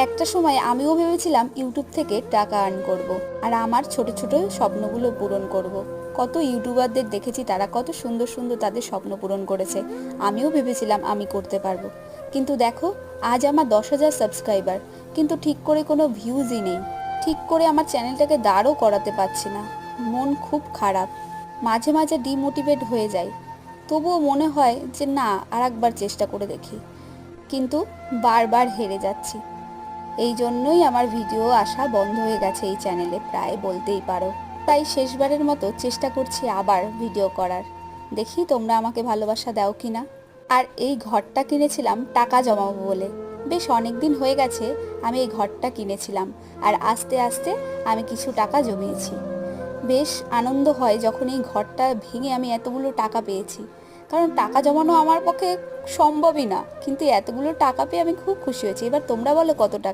একটা সময় আমিও ভেবেছিলাম ইউটিউব থেকে টাকা আর্ন করব। আর আমার ছোট ছোট স্বপ্নগুলো পূরণ করব। কত ইউটিউবারদের দেখেছি, তারা কত সুন্দর সুন্দর তাদের স্বপ্ন পূরণ করেছে। আমিও ভেবেছিলাম আমি করতে পারবো। কিন্তু দেখো, আজ আমার 10,000 সাবস্ক্রাইবার, কিন্তু ঠিক করে কোনো ভিউজই নেই। ঠিক করে আমার চ্যানেলটাকে দাঁড়ও করাতে পারছি না। মন খুব খারাপ। মাঝে মাঝে ডিমোটিভেট হয়ে যায়। তবুও মনে হয় যে না, আর একবার চেষ্টা করে দেখি। কিন্তু বারবার হেরে যাচ্ছি। এই জন্যই আমার ভিডিও আসা বন্ধ হয়ে গেছে এই চ্যানেলে, প্রায় বলতেই পারো। তাই শেষবারের মতো চেষ্টা করছি আবার ভিডিও করার। দেখি তোমরা আমাকে ভালোবাসা দাও কি না। আর এই ঘরটা কিনেছিলাম টাকা জমাবো বলে। বেশ অনেক দিন হয়ে গেছে আমি এই ঘরটা কিনেছিলাম, আর আস্তে আস্তে আমি কিছু টাকা জমিয়েছি। বেশ আনন্দ হয় যখন এই ঘরটা ভেঙে আমি এতগুলো টাকা পেয়েছি। কারণ টাকা জমানো আমার পক্ষে সম্ভবই না, কিন্তু এতগুলো টাকা পেয়ে আমি খুব খুশি হয়েছি। এবার তোমরা বলো কত টাকা